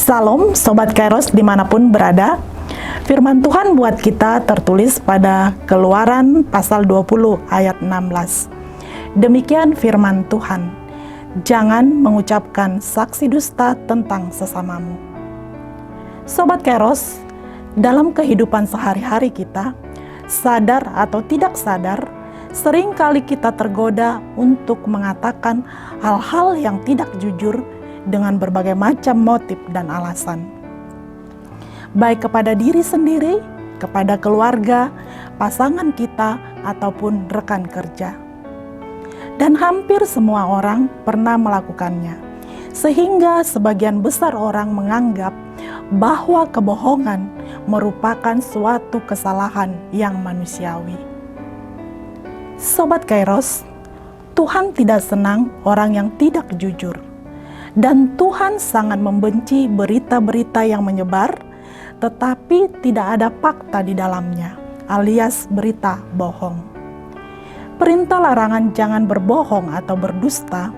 Salam Sobat Kairos dimanapun berada. Firman Tuhan buat kita tertulis pada Keluaran pasal 20 ayat 16. Demikian firman Tuhan, jangan mengucapkan saksi dusta tentang sesamamu. Sobat Kairos, dalam kehidupan sehari-hari kita, sadar atau tidak sadar, seringkali kita tergoda untuk mengatakan hal-hal yang tidak jujur dengan berbagai macam motif dan alasan. Baik kepada diri sendiri, kepada keluarga, pasangan kita, ataupun rekan kerja. Dan hampir semua orang pernah melakukannya. Sehingga sebagian besar orang menganggap bahwa kebohongan merupakan suatu kesalahan yang manusiawi. Sobat Kairos, Tuhan tidak senang orang yang tidak jujur. Dan Tuhan sangat membenci berita-berita yang menyebar, tetapi tidak ada fakta di dalamnya, alias berita bohong. Perintah larangan jangan berbohong atau berdusta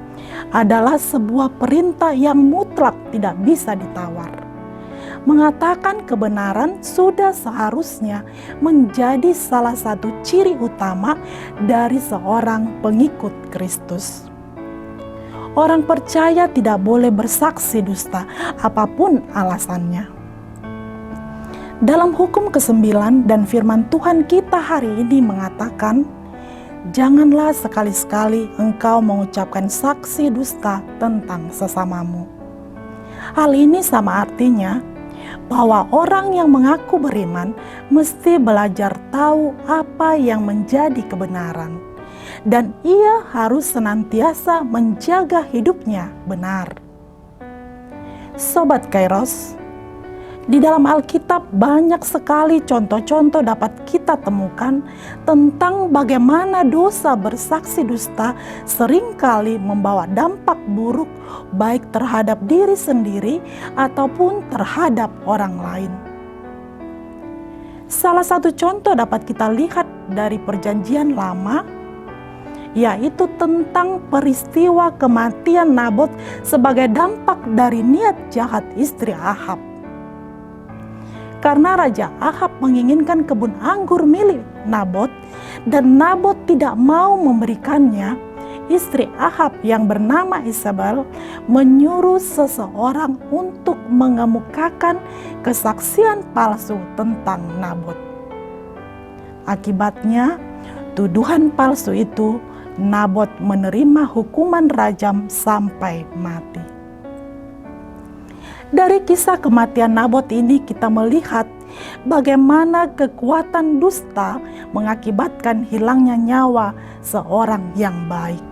adalah sebuah perintah yang mutlak tidak bisa ditawar. Mengatakan kebenaran sudah seharusnya menjadi salah satu ciri utama dari seorang pengikut Kristus. Orang percaya tidak boleh bersaksi dusta, apapun alasannya. Dalam hukum ke-9 dan firman Tuhan kita hari ini mengatakan, janganlah sekali-sekali engkau mengucapkan saksi dusta tentang sesamamu. Hal ini sama artinya bahwa orang yang mengaku beriman mesti belajar tahu apa yang menjadi kebenaran. Dan ia harus senantiasa menjaga hidupnya benar. Sobat Kairos, di dalam Alkitab banyak sekali contoh-contoh dapat kita temukan tentang bagaimana dosa bersaksi dusta seringkali membawa dampak buruk baik terhadap diri sendiri ataupun terhadap orang lain. Salah satu contoh dapat kita lihat dari Perjanjian Lama, yaitu tentang peristiwa kematian Nabot sebagai dampak dari niat jahat istri Ahab. Karena Raja Ahab menginginkan kebun anggur milik Nabot dan Nabot tidak mau memberikannya, istri Ahab yang bernama Isabel menyuruh seseorang untuk mengemukakan kesaksian palsu tentang Nabot. Akibatnya, tuduhan palsu itu Nabot menerima hukuman rajam sampai mati. Dari kisah kematian Nabot ini kita melihat bagaimana kekuatan dusta mengakibatkan hilangnya nyawa seorang yang baik.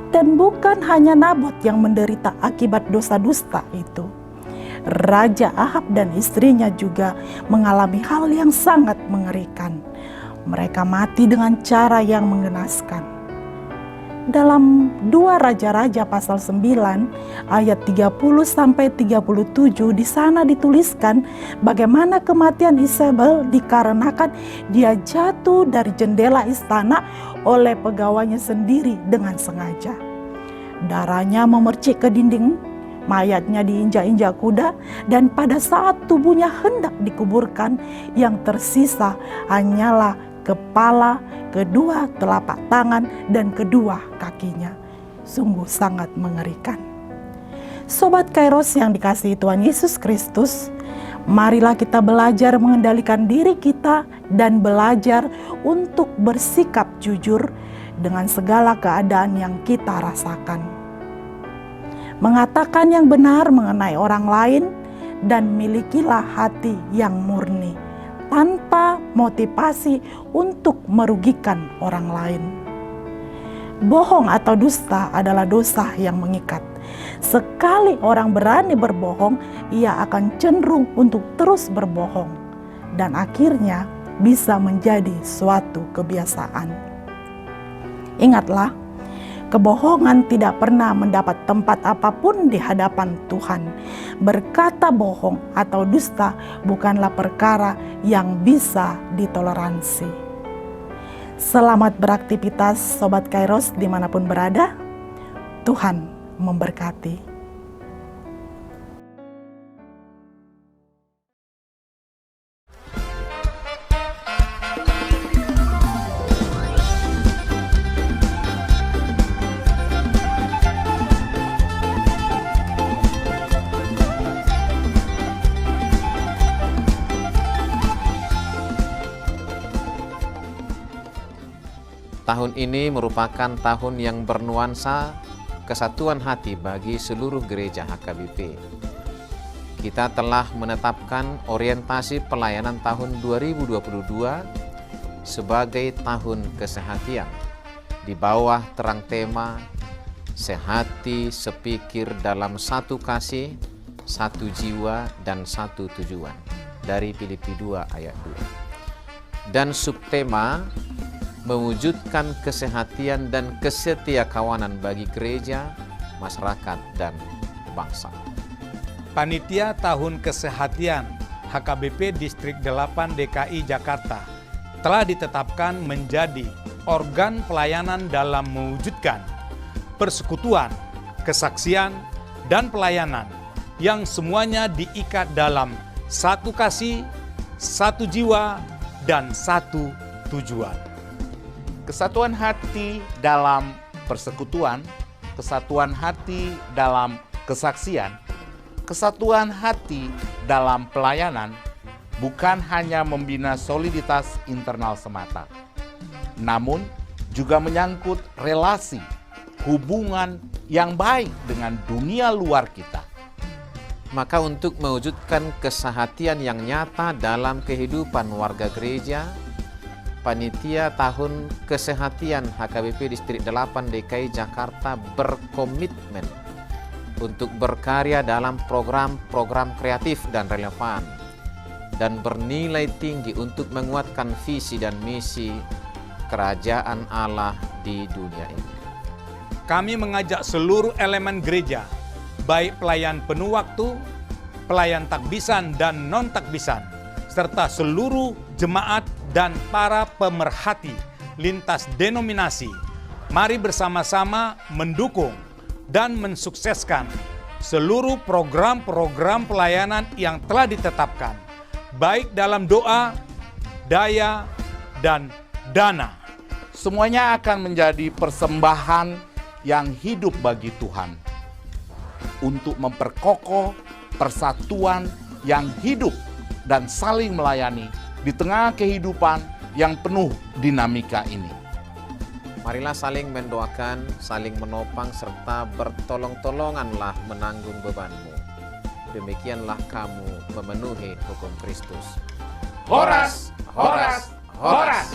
Dan bukan hanya Nabot yang menderita akibat dosa dusta itu. Raja Ahab dan istrinya juga mengalami hal yang sangat mengerikan. Mereka mati dengan cara yang mengenaskan. Dalam 2 Raja-Raja pasal 9 ayat 30-37 di sana dituliskan bagaimana kematian Isabel dikarenakan dia jatuh dari jendela istana oleh pegawainya sendiri dengan sengaja. Darahnya memercik ke dinding, mayatnya diinjak-injak kuda, dan pada saat tubuhnya hendak dikuburkan, yang tersisa hanyalah kepala, kedua telapak tangan, dan kedua kakinya. Sungguh sangat mengerikan. Sobat Kairos yang dikasihi Tuhan Yesus Kristus, marilah kita belajar mengendalikan diri kita dan belajar untuk bersikap jujur dengan segala keadaan yang kita rasakan. Mengatakan yang benar mengenai orang lain dan milikilah hati yang murni, tanpa motivasi untuk merugikan orang lain. Bohong atau dusta adalah dosa yang mengikat. Sekali orang berani berbohong, ia akan cenderung untuk terus berbohong. Dan akhirnya bisa menjadi suatu kebiasaan. Ingatlah, kebohongan tidak pernah mendapat tempat apapun di hadapan Tuhan. Berkata bohong atau dusta bukanlah perkara yang bisa ditoleransi. Selamat beraktivitas Sobat Kairos dimanapun berada. Tuhan memberkati. Tahun ini merupakan tahun yang bernuansa kesatuan hati bagi seluruh gereja HKBP. Kita telah menetapkan orientasi pelayanan tahun 2022 sebagai tahun kesehatian di bawah terang tema sehati sepikir dalam satu kasih, satu jiwa dan satu tujuan dari Filipi 2 ayat 2. Dan subtema mewujudkan kesehatian dan kesetiakawanan bagi gereja, masyarakat, dan bangsa. Panitia Tahun Kesehatian HKBP Distrik 8 DKI Jakarta telah ditetapkan menjadi organ pelayanan dalam mewujudkan persekutuan, kesaksian, dan pelayanan yang semuanya diikat dalam satu kasih, satu jiwa, dan satu tujuan. Kesatuan hati dalam persekutuan, kesatuan hati dalam kesaksian, kesatuan hati dalam pelayanan bukan hanya membina soliditas internal semata, namun juga menyangkut relasi, hubungan yang baik dengan dunia luar kita. Maka untuk mewujudkan kesehatian yang nyata dalam kehidupan warga gereja, Panitia Tahun Kesehatian HKBP Distrik 8 DKI Jakarta berkomitmen untuk berkarya dalam program-program kreatif dan relevan dan bernilai tinggi untuk menguatkan visi dan misi kerajaan Allah di dunia ini. Kami mengajak seluruh elemen gereja, baik pelayan penuh waktu, pelayan takbisan dan non-takbisan, serta seluruh jemaat dan para pemerhati lintas denominasi, mari bersama-sama mendukung dan mensukseskan seluruh program-program pelayanan yang telah ditetapkan, baik dalam doa, daya, dan dana. Semuanya akan menjadi persembahan yang hidup bagi Tuhan untuk memperkokoh persatuan yang hidup dan saling melayani di tengah kehidupan yang penuh dinamika ini. Marilah saling mendoakan, saling menopang, serta bertolong-tolonganlah menanggung bebanmu. Demikianlah kamu memenuhi hukum Kristus. Horas, horas, horas!